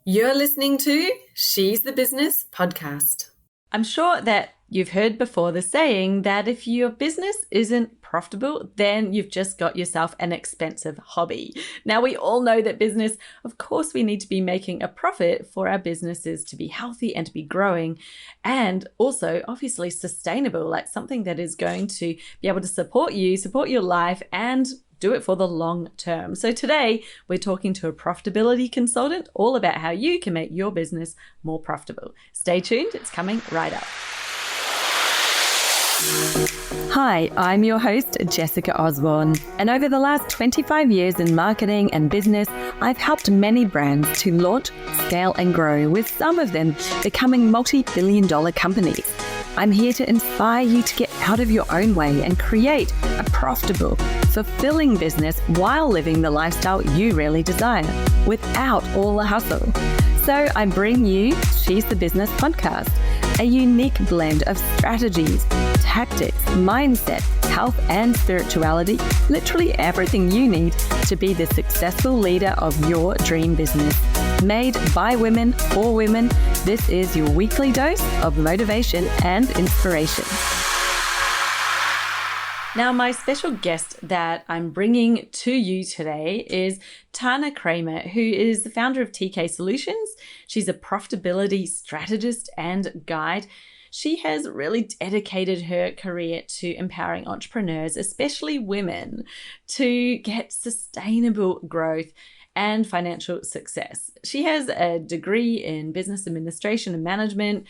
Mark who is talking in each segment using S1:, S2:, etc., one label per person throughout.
S1: You're listening to She's the Business podcast.
S2: I'm sure that you've heard before the saying that if your business isn't profitable, then you've just got yourself an expensive hobby. Now, we all know that business, of course, we need to be making a profit for our businesses to be healthy and to be growing, and also obviously sustainable, like something that is going to be able to support you, support your life, and do it for the long term. So today we're talking to a profitability consultant all about how you can make your business more profitable. Stay tuned, it's coming right up.
S3: Hi, I'm your host, Jessica Osborne, and over the last 25 years in marketing and business, I've helped many brands to launch, scale, and grow, with some of them becoming multi-billion-dollar companies. I'm here to inspire you to get out of your own way and create a profitable, fulfilling business while living the lifestyle you really desire, without all the hustle. So I bring you She's the Business podcast, a unique blend of strategies, tactics, mindset, health, and spirituality, literally everything you need to be the successful leader of your dream business. Made by women, for women, this is your weekly dose of motivation and inspiration.
S2: Now, my special guest that I'm bringing to you today is Tana Kramer, who is the founder of TK Solutions. She's a profitability strategist and guide. She has really dedicated her career to empowering entrepreneurs, especially women, to get sustainable growth and financial success. She has a degree in business administration and management,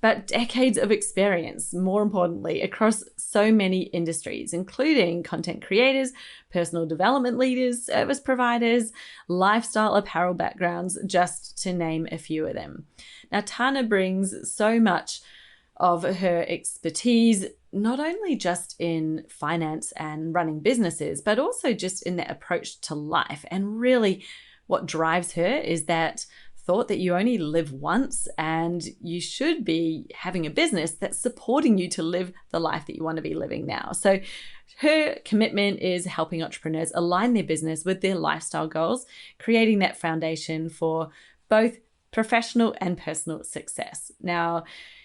S2: but decades of experience, more importantly, across so many industries, including content creators, personal development leaders, service providers, lifestyle apparel backgrounds, just to name a few of them. Now, Tana brings so much of her expertise, not only just in finance and running businesses, but also just in that approach to life. And really what drives her is that thought that you only live once and you should be having a business that's supporting you to live the life that you want to be living now. So her commitment is helping entrepreneurs align their business with their lifestyle goals, creating that foundation for both professional and personal success. Now,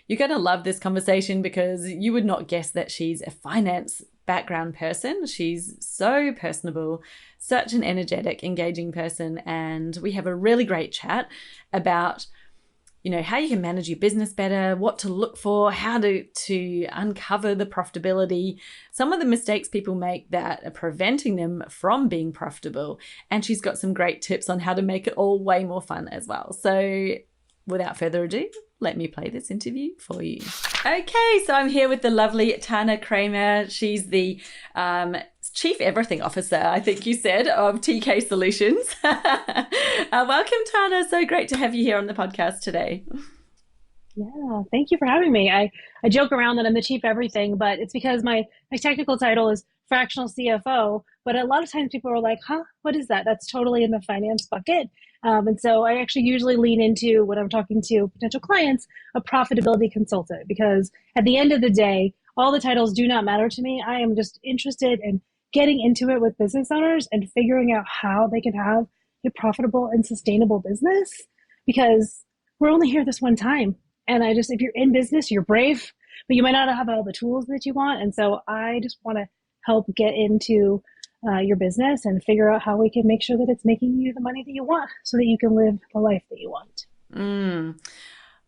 S2: you're going to love this conversation because you would not guess that she's a finance background person. She's so personable, such an energetic, engaging person. And we have a really great chat about, how you can manage your business better, what to look for, how to uncover the profitability, some of the mistakes people make that are preventing them from being profitable. And she's got some great tips on how to make it all way more fun as well. So without further ado, let me play this interview for you. Okay, so I'm here with the lovely Tana Kramer. She's the Chief Everything Officer, I think you said, of TK Solutions. Welcome, Tana. So great to have you here on the podcast today.
S4: Yeah, thank you for having me. I joke around that I'm the Chief Everything, but it's because my technical title is fractional CFO. But a lot of times people are like, what is that? That's totally in the finance bucket. And so I actually usually lean into, when I'm talking to potential clients, a profitability consultant, because at the end of the day, all the titles do not matter to me. I am just interested in getting into it with business owners and figuring out how they can have a profitable and sustainable business, because we're only here this one time. And if you're in business, you're brave, but you might not have all the tools that you want. And so I just want to help get into your business and figure out how we can make sure that it's making you the money that you want so that you can live the life that you want.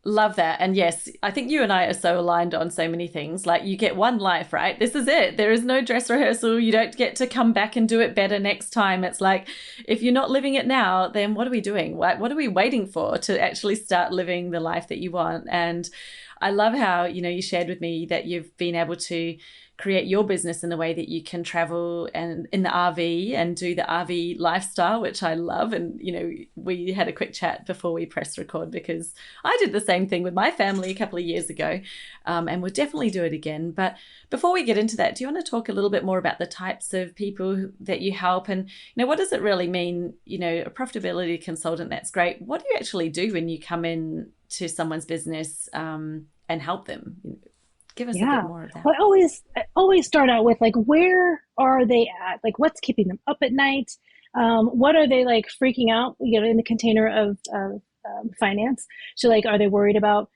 S2: Love that. And yes, I think you and I are so aligned on so many things. Like, you get one life, right? This is it. There is no dress rehearsal. You don't get to come back and do it better next time. It's like, if you're not living it now, then what are we doing? What are we waiting for to actually start living the life that you want? And I love how, you shared with me that you've been able to create your business in the way that you can travel and in the RV and do the RV lifestyle, which I love. And, we had a quick chat before we pressed record because I did the same thing with my family a couple of years ago, and we'll definitely do it again. But before we get into that, do you want to talk a little bit more about the types of people that you help and, what does it really mean? A profitability consultant, that's great. What do you actually do when you come in to someone's business and help them? Give us a bit more of that.
S4: Well, I always start out with, where are they at? What's keeping them up at night? What are they freaking out, in the container of finance. So like, are they worried about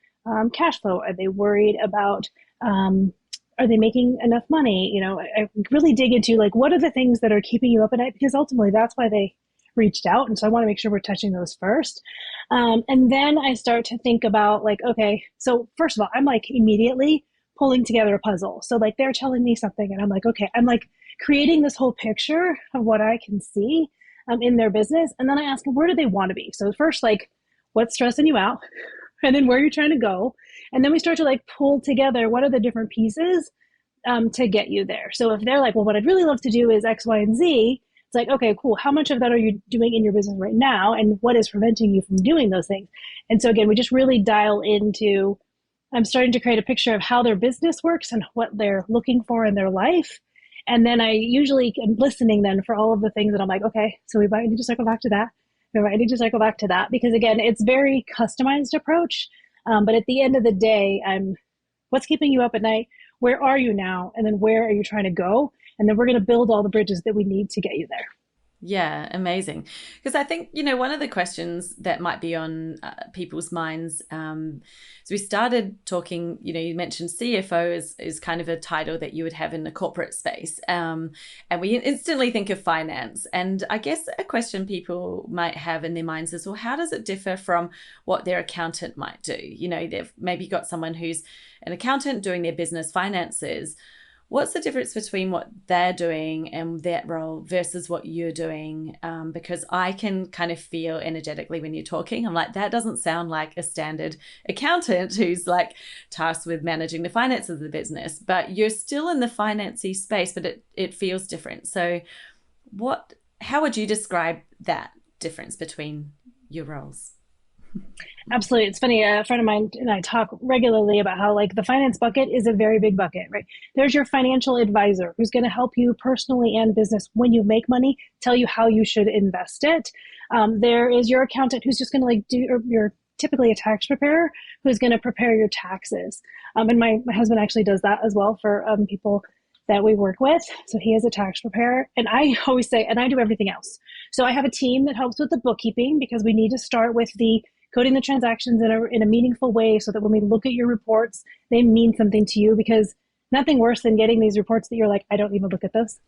S4: cash flow? Are they worried about, are they making enough money? You know, I really dig into like, what are the things that are keeping you up at night? Because ultimately that's why they reached out. And so I want to make sure we're touching those first. And then I start to think about like, okay, so first of all, I'm like immediately pulling together a puzzle. So like they're telling me something and I'm like, okay, I'm like creating this whole picture of what I can see in their business. And then I ask them, where do they want to be? So first, like, what's stressing you out? And then where you're trying to go. And then we start to like pull together what are the different pieces to get you there. So if they're like, well, what I'd really love to do is X, Y, and Z, it's like, okay, cool. How much of that are you doing in your business right now? And what is preventing you from doing those things? And so again, we just really dial into, I'm starting to create a picture of how their business works and what they're looking for in their life. And then I usually am listening then for all of the things that I'm like, okay, so we might need to circle back to that. We might need to circle back to that. Because again, it's very customized approach. But at the end of the day, what's keeping you up at night? Where are you now? And then where are you trying to go? And then we're going to build all the bridges that we need to get you there.
S2: Yeah, amazing. Because I think, you know, one of the questions that might be on people's minds, so we started talking, you know, you mentioned CFO is kind of a title that you would have in the corporate space. And we instantly think of finance. And I guess a question people might have in their minds is, well, how does it differ from what their accountant might do? You know, they've maybe got someone who's an accountant doing their business finances. What's the difference between what they're doing and that role versus what you're doing? Because I can kind of feel energetically when you're talking, I'm like, that doesn't sound like a standard accountant who's like tasked with managing the finances of the business, but you're still in the financy space, but it feels different. So how would you describe that difference between your roles?
S4: Absolutely. It's funny. A friend of mine and I talk regularly about how like the finance bucket is a very big bucket, right? There's your financial advisor who's going to help you personally and business when you make money, tell you how you should invest it. There is your accountant who's just going to like or you're typically a tax preparer who's going to prepare your taxes. And my husband actually does that as well for people that we work with. So he is a tax preparer. And I always say, and I do everything else. So I have a team that helps with the bookkeeping because we need to start with the coding the transactions in a meaningful way so that when we look at your reports, they mean something to you, because nothing worse than getting these reports that you're like, I don't even look at those,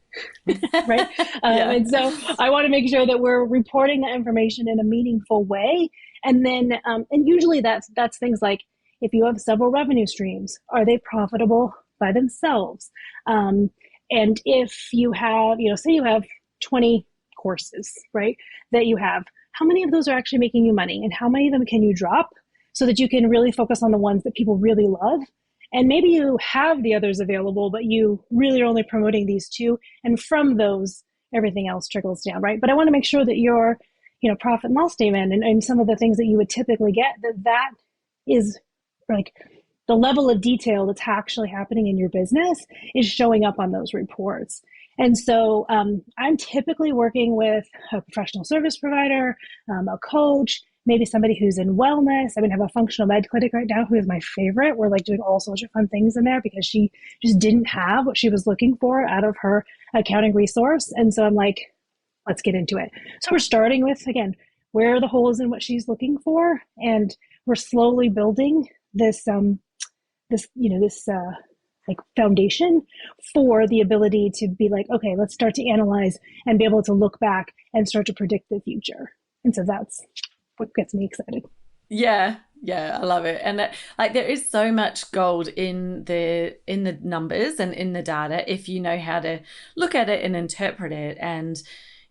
S4: right? And so I want to make sure that we're reporting that information in a meaningful way. And then, and usually that's things like, if you have several revenue streams, are they profitable by themselves? And if you have, say you have 20 courses, right, that you have, how many of those are actually making you money, and how many of them can you drop so that you can really focus on the ones that people really love? And maybe you have the others available, but you really are only promoting these two. And from those, everything else trickles down, right? But I want to make sure that your, profit and loss statement and some of the things that you would typically get, that is like the level of detail that's actually happening in your business is showing up on those reports. And so I'm typically working with a professional service provider, a coach, maybe somebody who's in wellness. I have a functional med clinic right now who is my favorite. We're like doing all sorts of fun things in there because she just didn't have what she was looking for out of her accounting resource. And so I'm like, let's get into it. So we're starting with, again, where are the holes in what she's looking for? And we're slowly building this like foundation for the ability to be like, okay, let's start to analyze and be able to look back and start to predict the future. And so that's what gets me excited.
S2: Yeah, I love it. And like there is so much gold in the numbers and in the data if you know how to look at it and interpret it. And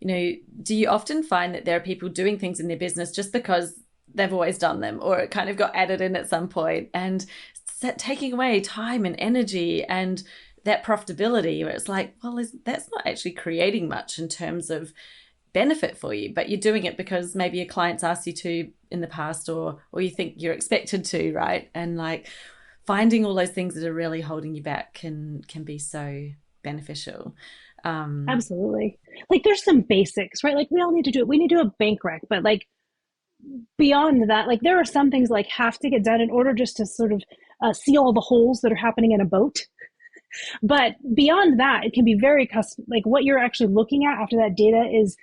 S2: do you often find that there are people doing things in their business just because they've always done them, or it kind of got added in at some point, and taking away time and energy and that profitability, where it's like, well, that's not actually creating much in terms of benefit for you, but you're doing it because maybe your clients asked you to in the past, or you think you're expected to, right? And like finding all those things that are really holding you back can be so beneficial.
S4: Absolutely. Like there's some basics, right? Like we all need to do it. We need to do a bank rec, but like beyond that, like there are some things like have to get done in order just to sort of see all the holes that are happening in a boat. But beyond that, it can be very custom. Like what you're actually looking at after that data is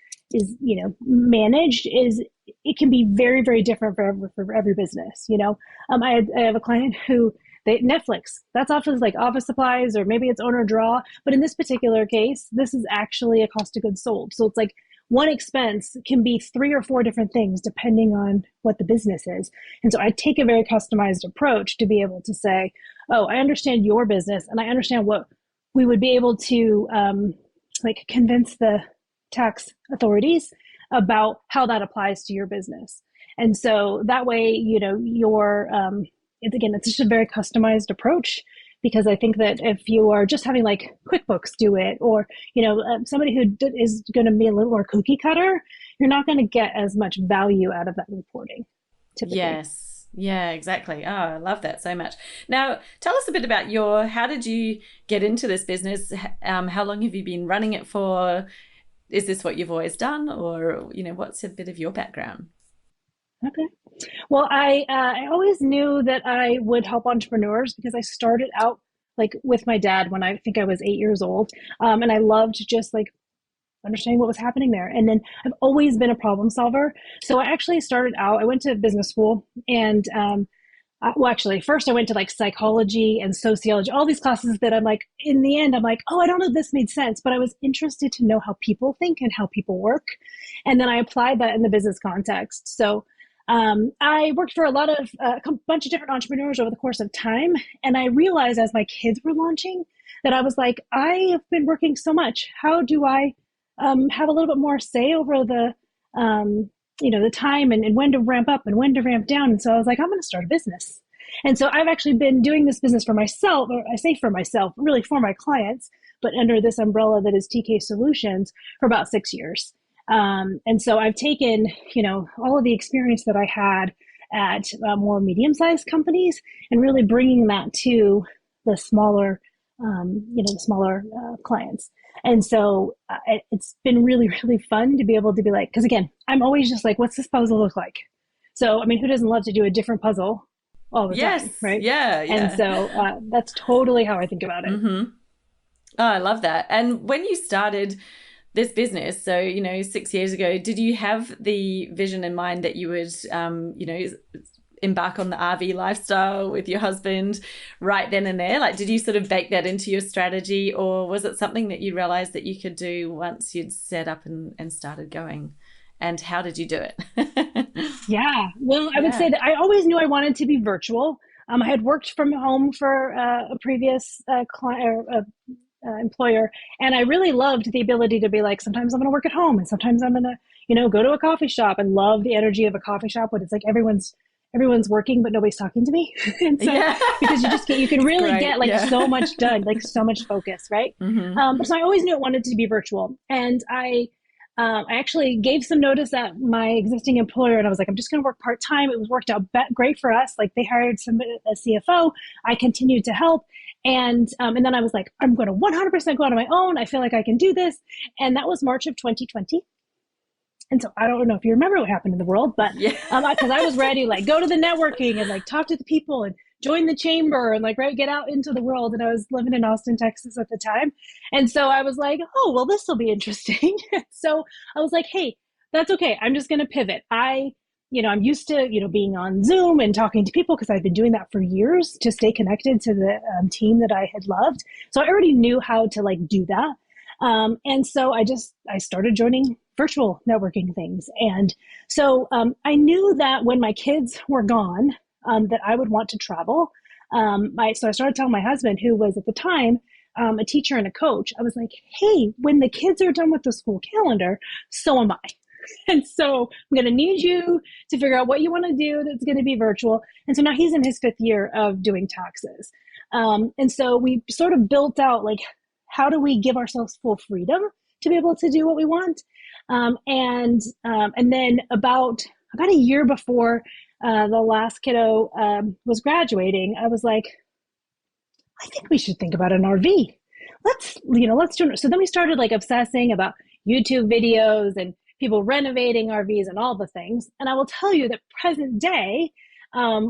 S4: managed is it can be very, very different for every business. I have a client who Netflix, that's often like office supplies, or maybe it's owner draw. But in this particular case, this is actually a cost of goods sold. So it's like one expense can be 3 or 4 different things depending on what the business is. And so I take a very customized approach to be able to say, oh, I understand your business, and I understand what we would be able to convince the tax authorities about how that applies to your business. And so that way, it's just a very customized approach, because I think that if you are just having like QuickBooks do it, or, somebody who is going to be a little more cookie cutter, you're not going to get as much value out of that reporting, typically.
S2: Yes. Yeah, exactly. Oh, I love that so much. Now, tell us a bit about how did you get into this business? How long have you been running it for? Is this what you've always done, or, what's a bit of your background?
S4: Okay. Well, I always knew that I would help entrepreneurs, because I started out like with my dad when I think I was 8 years old. And I loved just like understanding what was happening there. And then I've always been a problem solver. So I actually started out, I went to business school, and first I went to like psychology and sociology, all these classes that I'm like, in the end, I'm like, oh, I don't know if this made sense, but I was interested to know how people think and how people work. And then I applied that in the business context. So I worked for a bunch of different entrepreneurs over the course of time. And I realized as my kids were launching that I was like, I have been working so much. How do I have a little bit more say over the time and when to ramp up and when to ramp down? And so I was like, I'm going to start a business. And so I've actually been doing this business for myself, or I say for myself, really for my clients, but under this umbrella that is TK Solutions, for about 6 years. And so I've taken, all of the experience that I had at more medium-sized companies, and really bringing that to the smaller clients. And so it's been really, really fun to be able to be like, because again, I'm always just like, what's this puzzle look like? So, I mean, who doesn't love to do a different puzzle all the time, right?
S2: Yeah.
S4: And so that's totally how I think about it.
S2: Mm-hmm. Oh, I love that. And when you started this business, so, 6 years ago, did you have the vision in mind that you would, embark on the RV lifestyle with your husband right then and there? Like, did you sort of bake that into your strategy, or was it something that you realized that you could do once you'd set up and started going? And how did you do it?
S4: Yeah, well, I would say that I always knew I wanted to be virtual. I had worked from home for a previous employer, and I really loved the ability to be like, sometimes I'm going to work at home, and sometimes I'm going to, go to a coffee shop, and love the energy of a coffee shop when it's like everyone's working, but nobody's talking to me. And so, because you can really get like so much done, like so much focus, right? Mm-hmm. So I always knew I wanted to be virtual. And I actually gave some notice at my existing employer, and I was like, I'm just going to work part-time. It was worked out great for us. Like, they hired a CFO. I continued to help. And then I was like, I'm going to 100% go out on my own. I feel like I can do this. And that was March of 2020. And so I don't know if you remember what happened in the world, but because I was ready, like, go to the networking and like talk to the people and join the chamber and like, get out into the world. And I was living in Austin, Texas at the time. And so I was like, oh, well, this will be interesting. So I was like, hey, that's okay. I'm just going to pivot. I'm used to, being on Zoom and talking to people, because I've been doing that for years to stay connected to the team that I had loved. So I already knew how to like do that. And so I started joining virtual networking things. And so I knew that when my kids were gone, that I would want to travel. So I started telling my husband, who was at the time a teacher and a coach, I was like, hey, when the kids are done with the school calendar, so am I. And so I'm going to need you to figure out what you want to do that's going to be virtual. And so now he's in his 5th year of doing taxes. And so we sort of built out, like, how do we give ourselves full freedom to be able to do what we want? And then about a year before the last kiddo was graduating, I was like, I think we should think about an RV. Let's do it. So then we started like obsessing about YouTube videos and people renovating RVs and all the things. And I will tell you that present day, I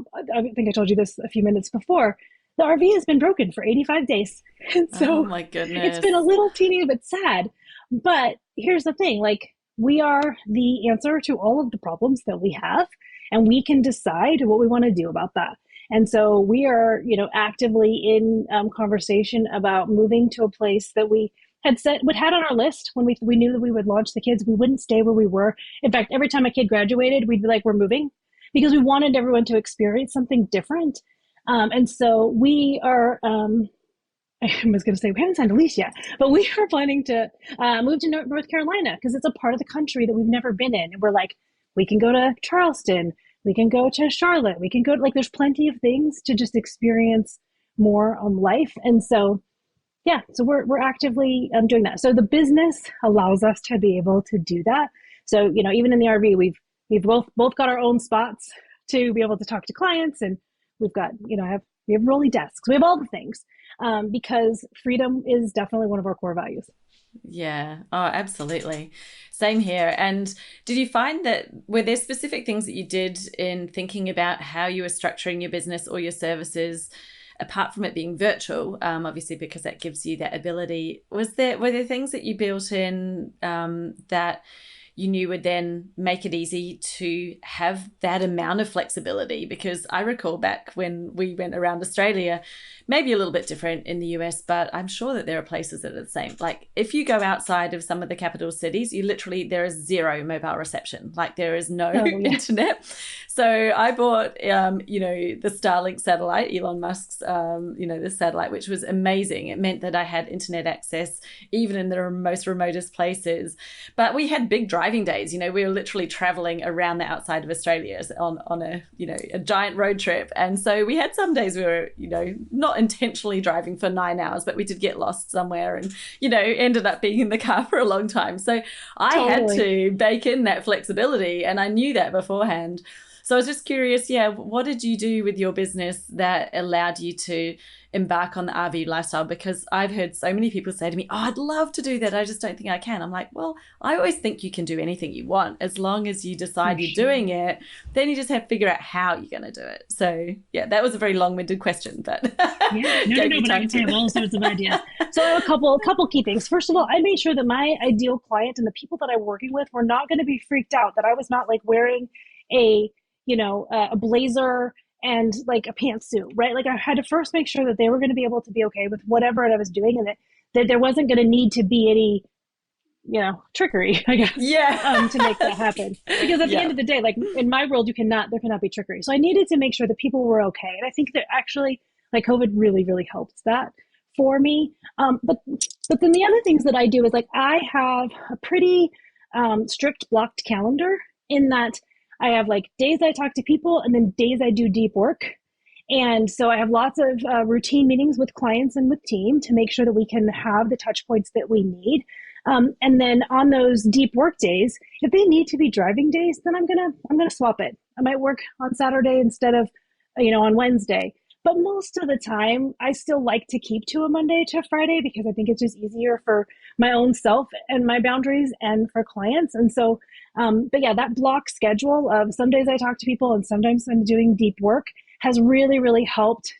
S4: think I told you this a few minutes before, the RV has been broken for 85 days. And so
S2: oh my goodness,
S4: it's been a little teeny bit sad. But here's the thing, like, we are the answer to all of the problems that we have, and we can decide what we want to do about that. And so we are, actively in conversation about moving to a place that we had on our list when we knew that we would launch the kids. We wouldn't stay where we were. In fact, every time a kid graduated, we'd be like, we're moving, because we wanted everyone to experience something different. And so we are, I was going to say, we haven't signed a lease yet, but we are planning to move to North Carolina, because it's a part of the country that we've never been in. And we're like, we can go to Charleston, we can go to Charlotte, we can go, there's plenty of things to just experience more life. And so, yeah, so we're actively doing that. So the business allows us to be able to do that. So, even in the RV, we've both got our own spots to be able to talk to clients, and we've got, we have rolly desks, we have all the things, because freedom is definitely one of our core values.
S2: Yeah. Oh, absolutely. Same here. And did you find that were there specific things that you did in thinking about how you were structuring your business or your services, apart from it being virtual, obviously, because that gives you that ability? Were there things that you built in that you knew would then make it easy to have that amount of flexibility? Because I recall back when we went around Australia, maybe a little bit different in the US, but I'm sure that there are places that are the same. Like if you go outside of some of the capital cities, there is zero mobile reception. Like there is no internet. So I bought, the Starlink satellite, Elon Musk's, the satellite, which was amazing. It meant that I had internet access even in the most remotest places. But we had big driving days. We were literally traveling around the outside of Australia on a giant road trip. And so we had some days we were, not intentionally driving for 9 hours, but we did get lost somewhere and, ended up being in the car for a long time. So I had to bake in that flexibility, and I knew that beforehand. So I was just curious, what did you do with your business that allowed you to embark on the RV lifestyle? Because I've heard so many people say to me, oh, I'd love to do that, I just don't think I can. I'm like, well, I always think you can do anything you want as long as you decide you're doing it. Then you just have to figure out how you're going to do it. So that was a very long-winded question, but
S4: but I can have all sorts of ideas. So I have a couple key things. First of all, I made sure that my ideal client and the people that I'm working with were not going to be freaked out that I was not like wearing a blazer and like a pantsuit, right? Like I had to first make sure that they were going to be able to be okay with whatever I was doing, and that there wasn't going to need to be any, trickery, I guess, to make that happen. Because at the end of the day, like in my world, there cannot be trickery. So I needed to make sure that people were okay. And I think that actually like COVID really, really helped that for me. But then the other things that I do is like, I have a pretty strict blocked calendar in that I have like days I talk to people and then days I do deep work. And so I have lots of routine meetings with clients and with team to make sure that we can have the touch points that we need. And then on those deep work days, if they need to be driving days, then I'm gonna swap it. I might work on Saturday instead of, on Wednesday. But most of the time, I still like to keep to a Monday to Friday because I think it's just easier for my own self and my boundaries and for clients. And so, that block schedule of some days I talk to people and sometimes I'm doing deep work has really, really helped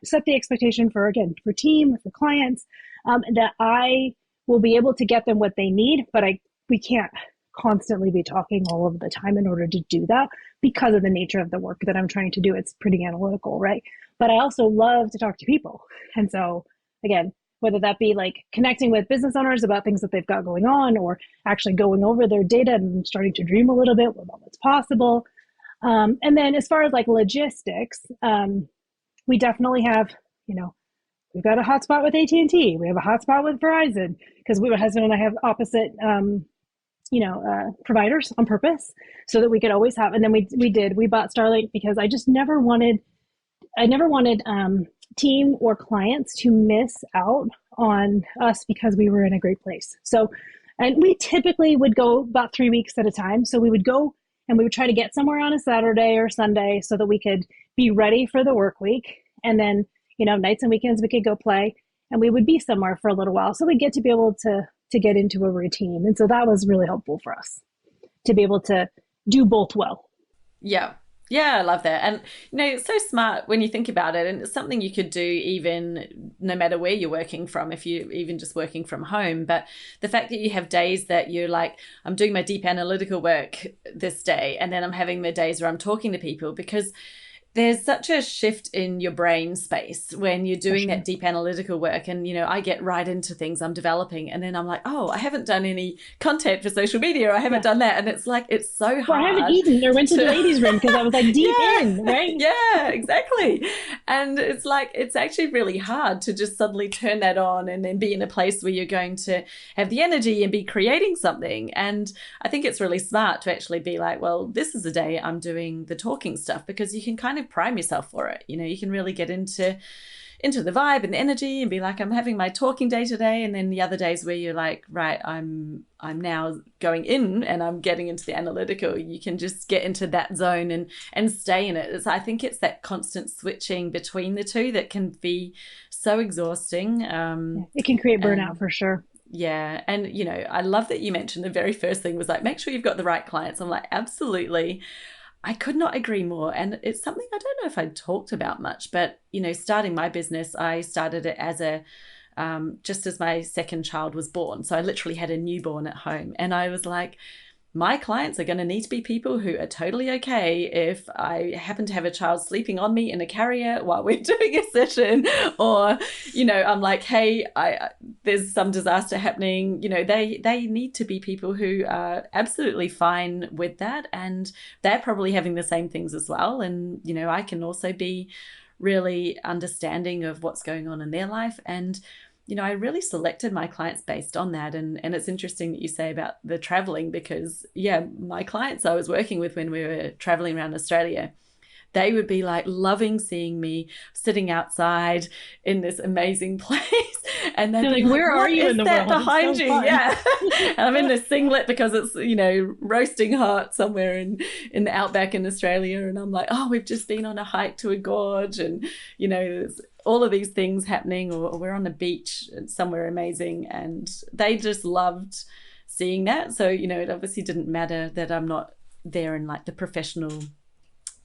S4: set the expectation for team, for clients, that I will be able to get them what they need, but we can't constantly be talking all of the time in order to do that because of the nature of the work that I'm trying to do. It's pretty analytical, right? But I also love to talk to people. And so again, whether that be like connecting with business owners about things that they've got going on, or actually going over their data and starting to dream a little bit about what's possible. And then as far as like logistics, we definitely have, we've got a hotspot with AT&T. We have a hotspot with Verizon because my husband and I have opposite, providers on purpose so that we could always have. And then we bought Starlink because I never wanted team or clients to miss out on us because we were in a great place. So, and we typically would go about 3 weeks at a time. So we would go and we would try to get somewhere on a Saturday or Sunday so that we could be ready for the work week. And then, nights and weekends we could go play and we would be somewhere for a little while. So we get to be able to get into a routine. And so that was really helpful for us to be able to do both well.
S2: Yeah. Yeah, I love that. And, it's so smart when you think about it. And it's something you could do even no matter where you're working from, if you're even just working from home. But the fact that you have days that you're like, I'm doing my deep analytical work this day, and then I'm having the days where I'm talking to people, because there's such a shift in your brain space when you're doing that deep analytical work. And, I get right into things I'm developing. And then I'm like, oh, I haven't done any content for social media. I haven't done that. And it's like, it's so hard.
S4: Or I haven't eaten or went to the ladies' room because I was like deep in, right?
S2: Yeah, exactly. And it's like, it's actually really hard to just suddenly turn that on and then be in a place where you're going to have the energy and be creating something. And I think it's really smart to actually be like, well, this is the day I'm doing the talking stuff, because you can kind of prime yourself for it. You can really get into the vibe and the energy and be like, I'm having my talking day today. And then the other days where you're like, right, I'm now going in and I'm getting into the analytical, you can just get into that zone and stay in it. I think it's that constant switching between the two that can be so exhausting.
S4: It can create burnout for sure.
S2: Yeah. And, I love that you mentioned the very first thing was like, make sure you've got the right clients. I'm like, absolutely. I could not agree more. And it's something I don't know if I'd talked about much, but, starting my business, I started it as just as my second child was born. So I literally had a newborn at home, and I was like, my clients are going to need to be people who are totally okay if I happen to have a child sleeping on me in a carrier while we're doing a session, or, I'm like, hey, there's some disaster happening. They need to be people who are absolutely fine with that, and they're probably having the same things as well. And, I can also be really understanding of what's going on in their life. And I really selected my clients based on that. And it's interesting that you say about the traveling, because, my clients I was working with when we were traveling around Australia, they would be like loving seeing me sitting outside in this amazing place. And they'd be like, where are you in the world? Behind you? Yeah. And I'm in this singlet because it's, roasting hot somewhere in the outback in Australia. And I'm like, oh, we've just been on a hike to a gorge, and, there's all of these things happening, or we're on a beach somewhere amazing. And they just loved seeing that. So, it obviously didn't matter that I'm not there in like the professional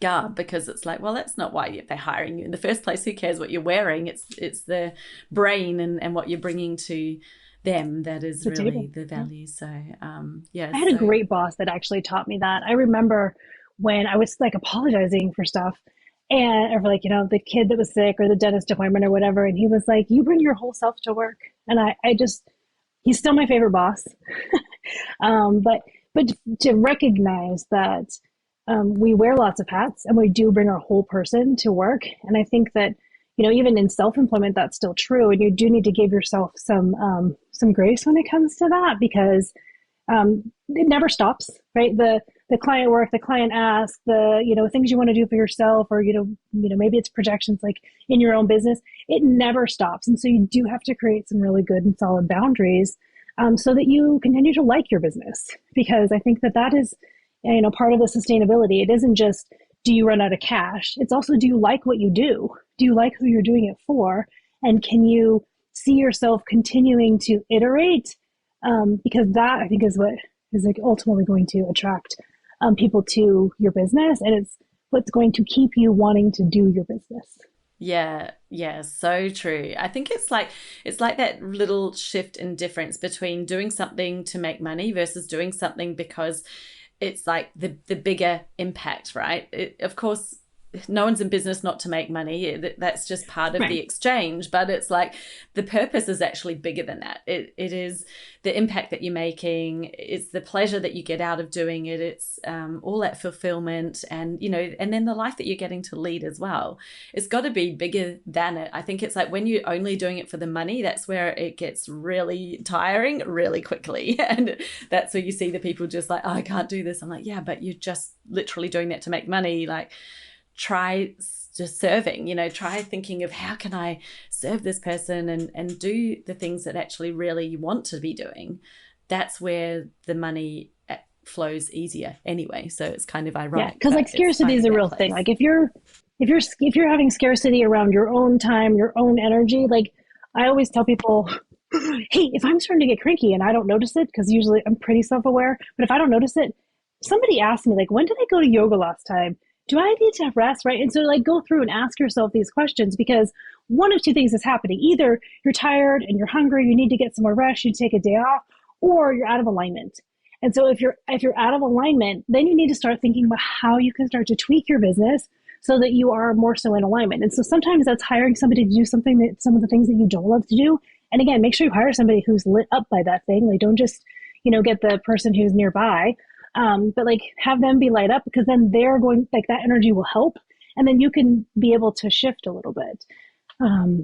S2: garb, because it's like, well, that's not why they're hiring you in the first place. Who cares what you're wearing? It's the brain and what you're bringing to them that is really the value. So, I
S4: had a great boss that actually taught me that. I remember when I was like apologizing for stuff, and or for like, the kid that was sick or the dentist appointment or whatever. And he was like, you bring your whole self to work. And he's still my favorite boss. But to recognize that we wear lots of hats and we do bring our whole person to work. And I think that, even in self-employment, that's still true. And you do need to give yourself some grace when it comes to that, because it never stops, right? The client work, the client ask, the, things you want to do for yourself, or, maybe it's projections like in your own business, it never stops. And so you do have to create some really good and solid boundaries so that you continue to like your business, because I think that is, part of the sustainability. It isn't just, do you run out of cash? It's also, do you like what you do? Do you like who you're doing it for? And can you see yourself continuing to iterate? Because that, I think, is what is like ultimately going to attract people to your business, and it's what's going to keep you wanting to do your business.
S2: Yeah, so true. I think it's like that little shift in difference between doing something to make money versus doing something because it's like the bigger impact, right? Of course, no one's in business not to make money. That's just part of the exchange. But it's like the purpose is actually bigger than that. It is the impact that you're making. It's the pleasure that you get out of doing it. It's all that fulfillment, and and then the life that you're getting to lead as well. It's got to be bigger than it. I think it's like when you're only doing it for the money, that's where it gets really tiring really quickly. And that's where you see the people just like, oh, I can't do this. I'm like, yeah, but you're just literally doing that to make money. Like, try just serving, try thinking of how can I serve this person and do the things that actually really you want to be doing. That's where the money flows easier anyway. So it's kind of ironic.
S4: Yeah, because like scarcity is a real thing. Like if you're having scarcity around your own time, your own energy, like I always tell people, hey, if I'm starting to get cranky and I don't notice it, because usually I'm pretty self-aware, but if I don't notice it, somebody asked me like, when did I go to yoga last time? do I need to rest, right? And so like go through and ask yourself these questions, because one of two things is happening. Either you're tired and you're hungry, you need to get some more rest, you take a day off, or you're out of alignment. And so if you're out of alignment, then you need to start thinking about how you can start to tweak your business so that you are more so in alignment. And so sometimes that's hiring somebody to do some of the things that you don't love to do. And again, make sure you hire somebody who's lit up by that thing. Like don't just, get the person who's nearby, but like have them be light up, because then they're going, like that energy will help. And then you can be able to shift a little bit.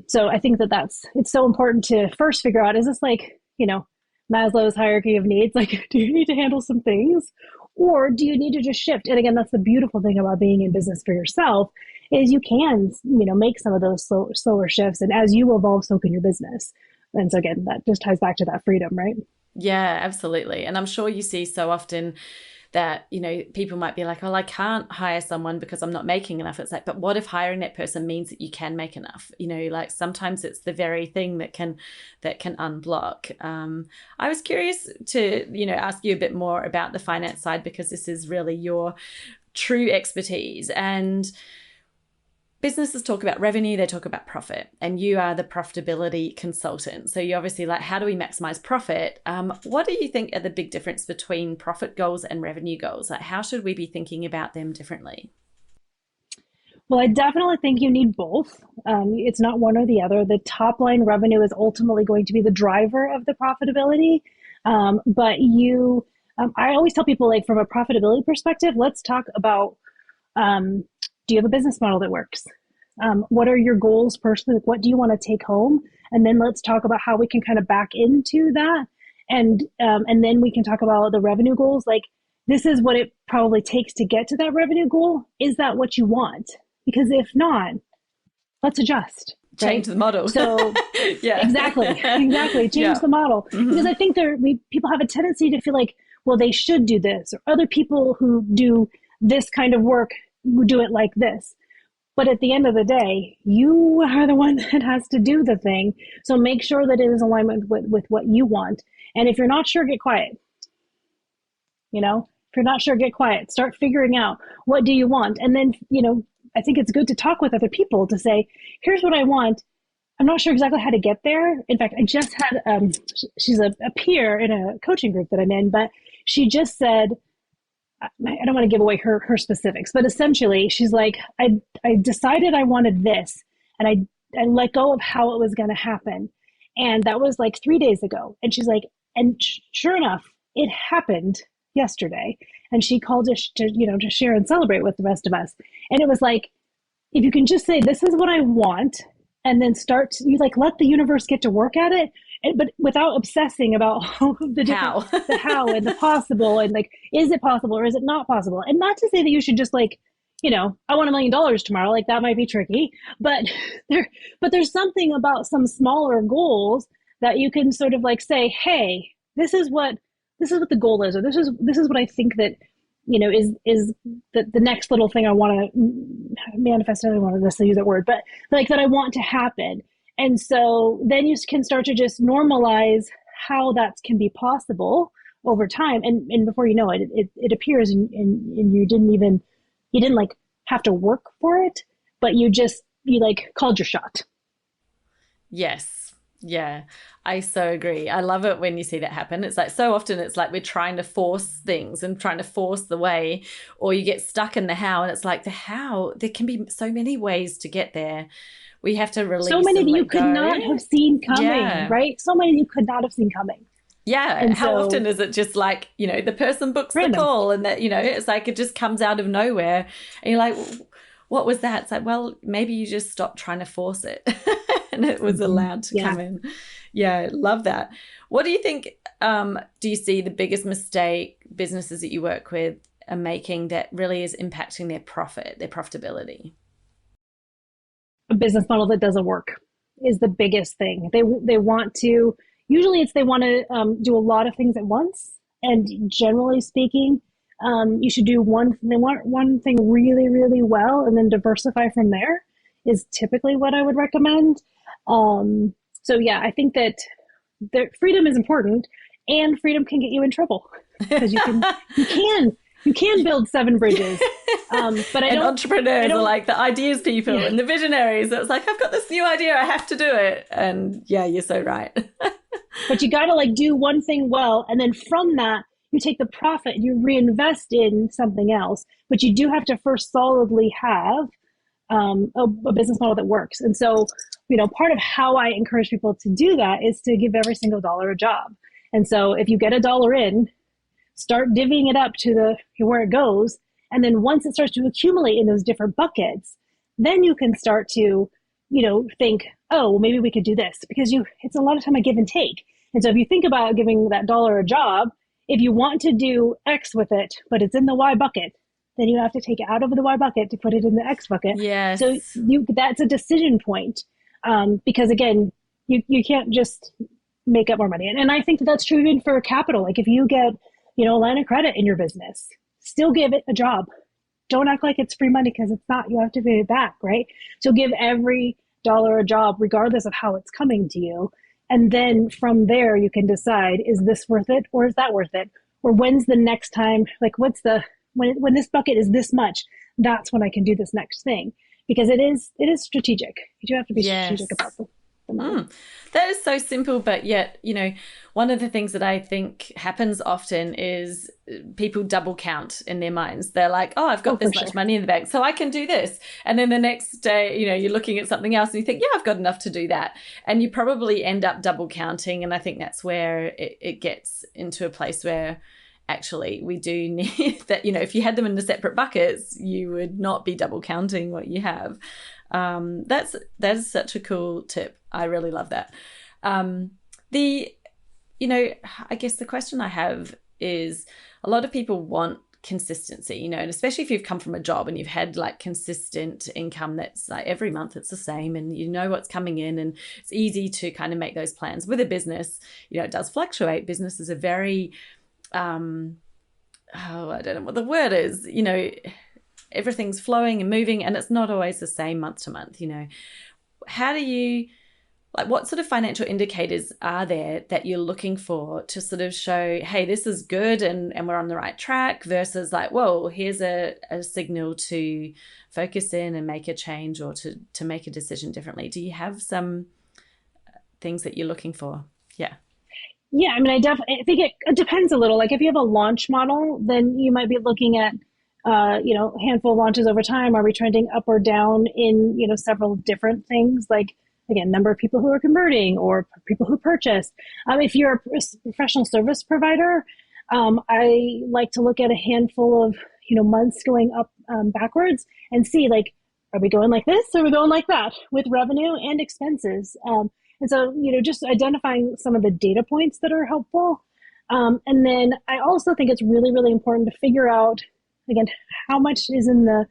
S4: So I think it's so important to first figure out, is this like, Maslow's hierarchy of needs? Like, do you need to handle some things, or do you need to just shift? And again, that's the beautiful thing about being in business for yourself, is you can, make some of those slower shifts. And as you evolve, so can your business. And so again, that just ties back to that freedom, right?
S2: Yeah, absolutely. And I'm sure you see so often that, people might be like, oh, I can't hire someone because I'm not making enough. It's like, but what if hiring that person means that you can make enough? Like sometimes it's the very thing that can unblock. I was curious to, ask you a bit more about the finance side, because this is really your true expertise. And businesses talk about revenue, they talk about profit, and you are the profitability consultant. So you obviously like, how do we maximize profit? What do you think are the big difference between profit goals and revenue goals? Like, how should we be thinking about them differently?
S4: Well, I definitely think you need both. It's not one or the other. The top line revenue is ultimately going to be the driver of the profitability. But I always tell people, like, from a profitability perspective, let's talk about, do you have a business model that works? What are your goals personally? What do you want to take home? And then let's talk about how we can kind of back into that. And then we can talk about the revenue goals. Like, this is what it probably takes to get to that revenue goal. Is that what you want? Because if not, let's adjust.
S2: Change the model.
S4: So
S2: yeah,
S4: exactly. Change the model. Mm-hmm. Because I think people have a tendency to feel like, well, they should do this, or other people who do this kind of work who do it like this. But at the end of the day, you are the one that has to do the thing. So make sure that it is alignment with what you want. And if you're not sure, get quiet. If you're not sure, get quiet. Start figuring out, what do you want? And then, I think it's good to talk with other people to say, here's what I want. I'm not sure exactly how to get there. In fact, I just had, she's a peer in a coaching group that I'm in, but she just said, I don't want to give away her specifics, but essentially she's like, I decided I wanted this, and I let go of how it was going to happen. And that was like 3 days ago. And she's like, and sure enough, it happened yesterday. And she called us to share and celebrate with the rest of us. And it was like, if you can just say, this is what I want, and then let the universe get to work at it, but without obsessing about the how and the possible, and like, is it possible or is it not possible? And not to say that you should just like, I want $1 million tomorrow. Like, that might be tricky, but there's something about some smaller goals that you can sort of like say, hey, this is what the goal is, or this is what I think that, is the next little thing I want to manifest. I don't want to necessarily use that word, but like that I want to happen. And so then you can start to just normalize how that can be possible over time. And before you know it, it appears, and you didn't like have to work for it, but you like called your shot.
S2: Yes. Yeah, I so agree. I love it when you see that happen. It's like, so often it's like we're trying to force things and trying to force the way, or you get stuck in the how, and it's like, the how, there can be so many ways to get there. We have to release.
S4: So many that you could not have seen coming, right? So many you could not have seen coming.
S2: Yeah. And how often is it just like, the person books random. The call, and that, it's like, it just comes out of nowhere, and you're like, what was that? It's like, well, maybe you just stopped trying to force it and it was allowed to come in. Yeah, love that. What do you think, do you see the biggest mistake businesses that you work with are making that really is impacting their profitability?
S4: A business model that doesn't work is the biggest thing. They want to, usually they want to do a lot of things at once. And generally speaking, you should do one thing really, really well, and then diversify from there is typically what I would recommend. So yeah, I think that freedom is important, and freedom can get you in trouble because you can You can build 7 bridges. But
S2: and entrepreneurs are like the ideas people and the visionaries. It's like, I've got this new idea, I have to do it. And yeah, you're so right.
S4: But you got to like do one thing well. And then from that, you take the profit and you reinvest in something else. But you do have to first solidly have a business model that works. And so, part of how I encourage people to do that is to give every single dollar a job. And so if you get a dollar in, start divvying it up to where it goes. And then once it starts to accumulate in those different buckets, then you can start to, think, oh, well, maybe we could do this, because it's a lot of time a give and take. And so if you think about giving that dollar a job, if you want to do X with it, but it's in the Y bucket, then you have to take it out of the Y bucket to put it in the X bucket.
S2: Yes.
S4: So that's a decision point. Because again, you can't just make up more money. And I think that's true even for capital. Like if you get, a line of credit in your business, still give it a job. Don't act like it's free money, because it's not. You have to pay it back, right? So give every dollar a job, regardless of how it's coming to you. And then from there, you can decide, is this worth it, or is that worth it? Or when's the next time? Like when this bucket is this much, that's when I can do this next thing. Because it is strategic. You do have to be strategic about the money.
S2: That is so simple, but yet, one of the things that I think happens often is people double count in their minds. They're like, oh, I've got this much money in the bank, so I can do this. And then the next day, you're looking at something else and you think, yeah, I've got enough to do that. And you probably end up double counting. And I think that's where it gets into a place where actually we do need that, if you had them in the separate buckets, you would not be double counting what you have. That is such a cool tip. I really love that. I guess the question I have is, a lot of people want consistency, and especially if you've come from a job and you've had like consistent income that's like every month it's the same, and what's coming in, and it's easy to kind of make those plans. With a business, it does fluctuate. Business is a very, I don't know what the word is, everything's flowing and moving, and it's not always the same month to month. How do you, what sort of financial indicators are there that you're looking for to sort of show, hey, this is good and we're on the right track, versus like, whoa, here's a signal to focus in and make a change, or to make a decision differently? Do you have some things that you're looking for? Yeah.
S4: Yeah, I mean, I think it depends a little. Like if you have a launch model, then you might be looking at, a handful of launches over time. Are we trending up or down in, several different things? Like, again, number of people who are converting or people who purchased. If you're a professional service provider, I like to look at a handful of, months going up backwards and see, like, are we going like this or are we going like that with revenue and expenses? And so, just identifying some of the data points that are helpful. And then I also think it's really, really important to figure out, again, how much is in the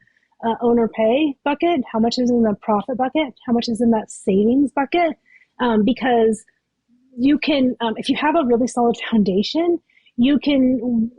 S4: owner pay bucket, how much is in the profit bucket, how much is in that savings bucket, because you can, if you have a really solid foundation, you can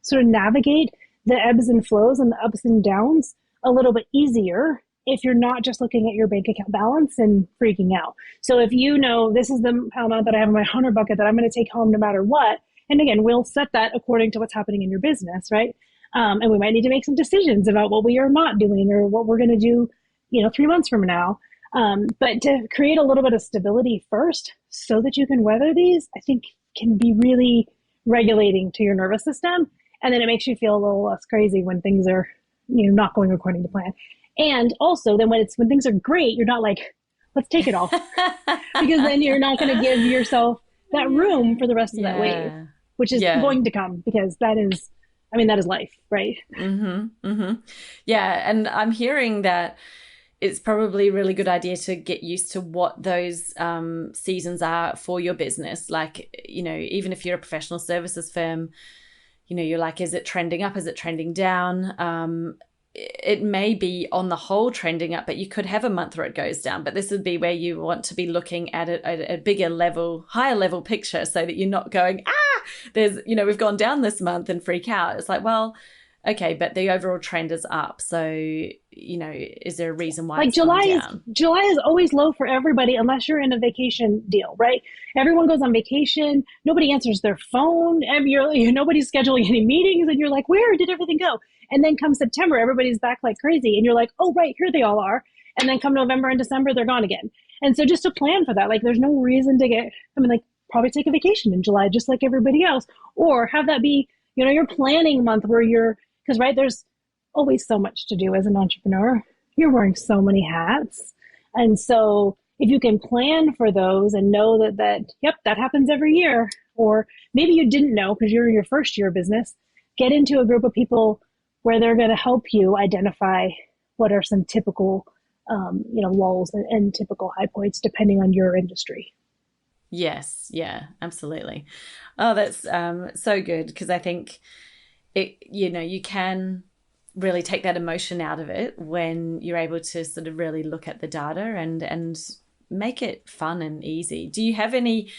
S4: sort of navigate the ebbs and flows and the ups and downs a little bit easier if you're not just looking at your bank account balance and freaking out. So if this is the amount that I have in my owner bucket that I'm going to take home no matter what, and again, we'll set that according to what's happening in your business, right? And we might need to make some decisions about what we are not doing or what we're going to do, 3 months from now. But to create a little bit of stability first so that you can weather these, I think can be really regulating to your nervous system. And then it makes you feel a little less crazy when things are, not going according to plan. And also then when things are great, you're not like, let's take it all. Because then you're not going to give yourself that room for the rest of that wave, which is going to come, because that is life, right?
S2: Mm-hmm, mm-hmm. Yeah. And I'm hearing that it's probably a really good idea to get used to what those seasons are for your business. Like, even if you're a professional services firm, you're like, is it trending up? Is it trending down? It may be on the whole trending up, but you could have a month where it goes down. But this would be where you want to be looking at it at a bigger level, higher level picture, so that you're not going, there's, we've gone down this month and freak out. It's like, well, Okay, but the overall trend is up. So, is there a reason why
S4: Like
S2: it's gone
S4: July is always low for everybody unless you're in a vacation deal, right? Everyone goes on vacation. Nobody answers their phone. Nobody's scheduling any meetings, and you're like, where did everything go? And then come September, everybody's back like crazy, and you're like, oh right, here they all are. And then come November and December, they're gone again. And so just to plan for that, like there's no reason to probably take a vacation in July, just like everybody else, or have that be, your planning month where because right, there's always so much to do as an entrepreneur. You're wearing so many hats. And so if you can plan for those and know that happens every year, or maybe you didn't know because you're in your first year of business, get into a group of people where they're going to help you identify what are some typical, lulls and typical high points depending on your industry.
S2: Yes. Yeah, absolutely. Oh, that's so good, because I think you can really take that emotion out of it when you're able to sort of really look at the data and make it fun and easy. Do you have any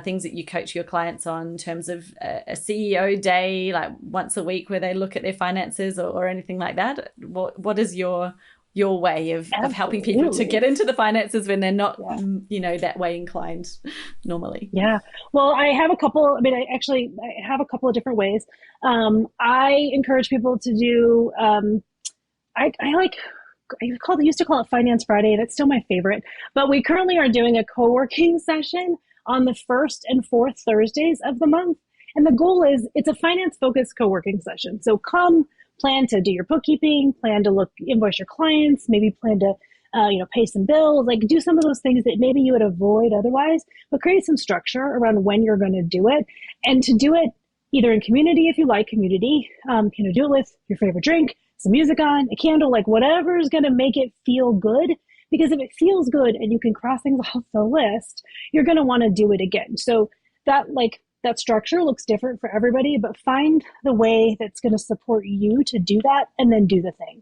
S2: things that you coach your clients on in terms of a CEO day, like once a week, where they look at their finances or anything like that? What is your way of helping people to get into the finances when they're not, that way inclined normally?
S4: Yeah. Well, I have a couple. I have a couple of different ways. I encourage people to do, I used to call it Finance Friday, and it's still my favorite, but we currently are doing a co-working session on the first and fourth Thursdays of the month. And the goal is it's a finance focused co-working session. So come, plan to do your bookkeeping, plan to invoice your clients, maybe plan to, pay some bills, like do some of those things that maybe you would avoid otherwise, but create some structure around when you're going to do it, and to do it either in community, if you like community, do it with your favorite drink, some music on, a candle, like whatever is going to make it feel good. Because if it feels good and you can cross things off the list, you're going to want to do it again. So that structure looks different for everybody, but find the way that's going to support you to do that and then do the thing.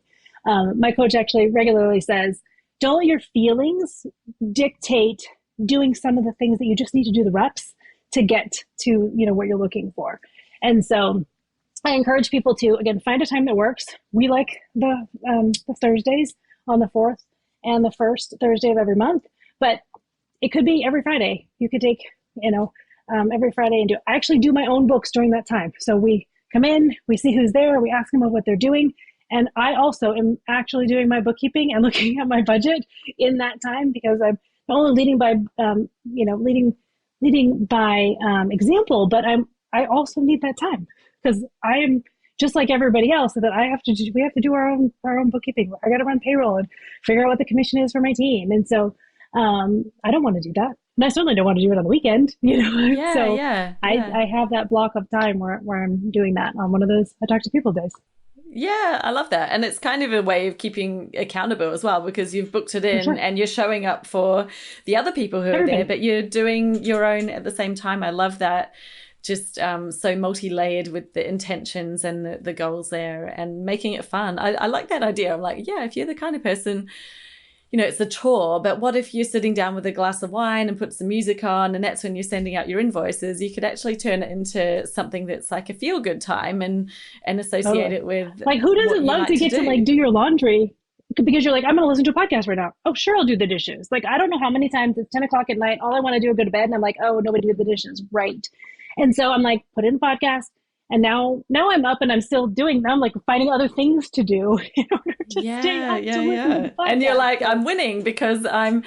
S4: My coach actually regularly says, don't let your feelings dictate doing some of the things that you just need to do the reps to get to, what you're looking for. And so I encourage people to, again, find a time that works. We like the Thursdays on the 4th and the first Thursday of every month, but it could be every Friday. You could take, every Friday and I actually do my own books during that time. So we come in, we see who's there, we ask them what they're doing. And I also am actually doing my bookkeeping and looking at my budget in that time, because I'm not only leading by, leading by example, but I also need that time, because I am just like everybody else, so that we have to do our own bookkeeping. I got to run payroll and figure out what the commission is for my team. And so I don't want to do that. And I certainly don't want to do it on the weekend,
S2: Yeah,
S4: so
S2: yeah.
S4: I have that block of time where I'm doing that on one of those I Talk to People days.
S2: Yeah, I love that. And it's kind of a way of keeping accountable as well, because you've booked it in and you're showing up for the other people who are there, but you're doing your own at the same time. I love that. Just so multi-layered with the intentions and the goals there, and making it fun. I like that idea. I'm like, if you're the kind of person, it's a chore, but what if you're sitting down with a glass of wine and put some music on, and that's when you're sending out your invoices? You could actually turn it into something that's like a feel-good time and associate it with,
S4: like, who doesn't love to get to do your laundry because you're like, I'm going to listen to a podcast right now. Oh, sure, I'll do the dishes. Like, I don't know how many times it's 10 o'clock at night. All I want to do is go to bed, and I'm like, oh, nobody did the dishes. Right. And so I'm like, put in a podcast. And now I'm up and I'm still doing them, like finding other things to do in order to stay up to listen to the podcast.
S2: And you're like, I'm winning because I'm,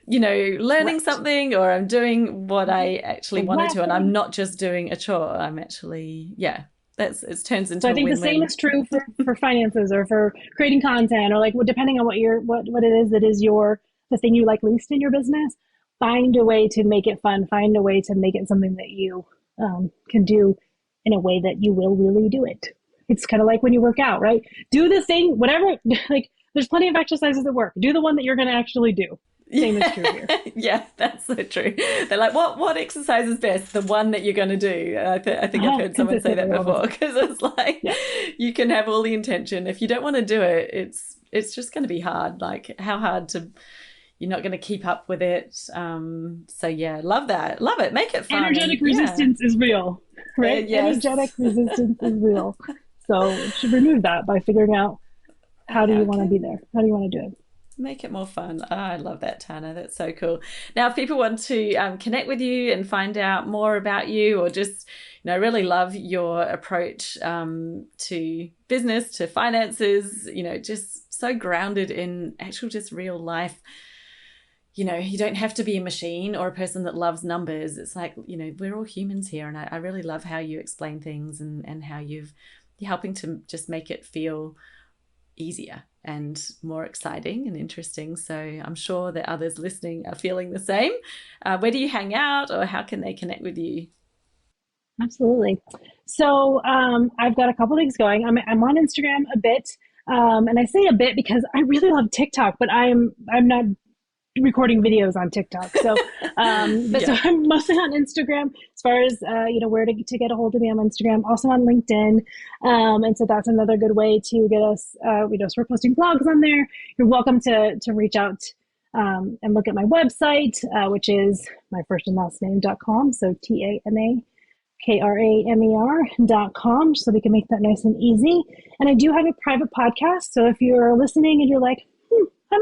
S2: learning something, or I'm doing what I actually wanted to, and I'm not just doing a chore. I'm actually, it turns into.
S4: So I think the same is true for finances, or for creating content, or depending on what it is that is the thing you like least in your business. Find a way to make it fun. Find a way to make it something that you can do in a way that you will really do it. It's kind of like when you work out, right? Do the thing, whatever, there's plenty of exercises that work. Do the one that you're going to actually do. Same is true here.
S2: Yeah, that's so true. They're like, what exercise is best? The one that you're going to do. I think I've heard someone say that before, because it's like, you can have all the intention. If you don't want to do it, it's just going to be hard. Like, how hard to... You're not going to keep up with it. So love that. Love it. Make it fun.
S4: Energetic resistance is real, right? Yes. Energetic resistance is real. So we should remove that by figuring out how do you want to be there? How do you want to do it?
S2: Make it more fun. Oh, I love that, Tana. That's so cool. Now, if people want to connect with you and find out more about you, or just, really love your approach to business, to finances, just so grounded in actual, just real life. You don't have to be a machine or a person that loves numbers. It's like, we're all humans here. And I really love how you explain things and how you're helping to just make it feel easier and more exciting and interesting. So I'm sure that others listening are feeling the same. Where do you hang out, or how can they connect with you?
S4: Absolutely. So I've got a couple things going. I'm on Instagram a bit, and I say a bit because I really love TikTok, but I'm not recording videos on TikTok. So, so I'm mostly on Instagram as far as, where to get a hold of me. I'm on Instagram, also on LinkedIn. And so that's another good way to get us, so we're posting blogs on there. You're welcome to reach out, and look at my website, which is my first and last name.com. So TanaKramer.com, so we can make that nice and easy. And I do have a private podcast. So if you're listening and you're like, I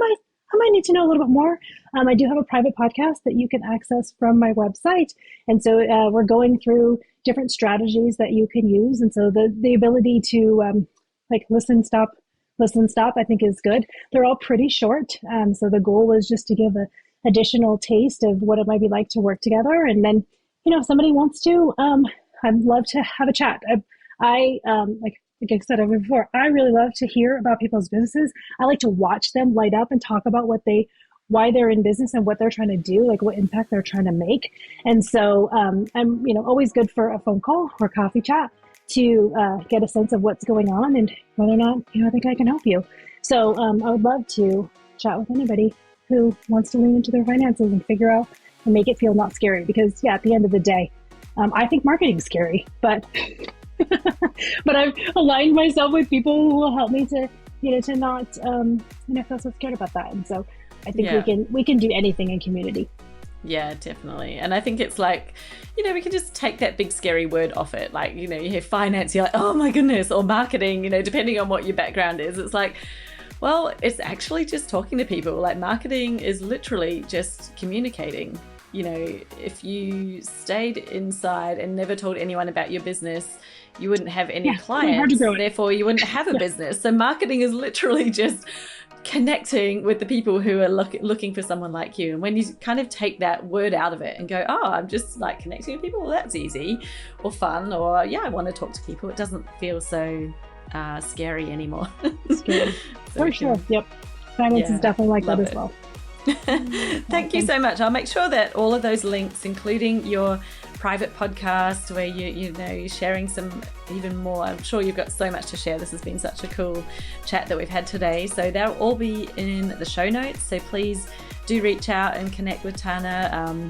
S4: might need to know a little bit more, I do have a private podcast that you can access from my website. And so we're going through different strategies that you can use. And so the ability to listen, stop, I think is good. They're all pretty short. So the goal was just to give an additional taste of what it might be like to work together. And then, if somebody wants to, I'd love to have a chat. Like I said before, I really love to hear about people's businesses. I like to watch them light up and talk about why they're in business and what they're trying to do, like what impact they're trying to make. And so I'm, always good for a phone call or coffee chat to get a sense of what's going on and whether or not, I think I can help you. So I would love to chat with anybody who wants to lean into their finances and figure out and make it feel not scary. Because at the end of the day, I think marketing's scary, but but I've aligned myself with people who will help me to, to not, feel so scared about that. And so I think we can do anything in community.
S2: Yeah, definitely. And I think it's like, we can just take that big scary word off it. Like, you hear finance, you're like, oh my goodness, or marketing, depending on what your background is. It's like, well, it's actually just talking to people. Like, marketing is literally just communicating. If you stayed inside and never told anyone about your business, you wouldn't have any clients, therefore you wouldn't have a business. So marketing is literally just connecting with the people who are looking for someone like you. And when you kind of take that word out of it and go, oh, I'm just like connecting with people, well, that's easy or fun, or I want to talk to people, it doesn't feel so scary anymore.
S4: Scary. For sure. Yep. Finance is definitely like that as well.
S2: Thank you so much. I'll make sure that all of those links, including your private podcast where you're sharing some even more. I'm sure you've got so much to share. This has been such a cool chat that we've had today. So they'll all be in the show notes. So please do reach out and connect with Tana.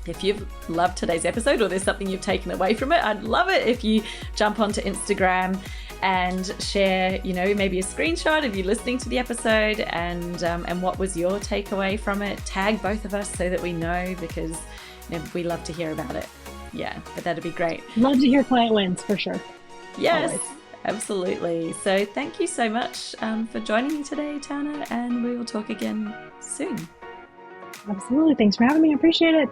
S2: If you've loved today's episode or there's something you've taken away from it, I'd love it if you jump onto Instagram and share, maybe a screenshot of you listening to the episode and what was your takeaway from it. Tag both of us so that we know, because we love to hear about it. Yeah, but that'd be great.
S4: Love to hear client wins for sure.
S2: Yes,
S4: always.
S2: Absolutely. So thank you so much for joining me today, Tana, and we will talk again soon.
S4: Absolutely. Thanks for having me. I appreciate it.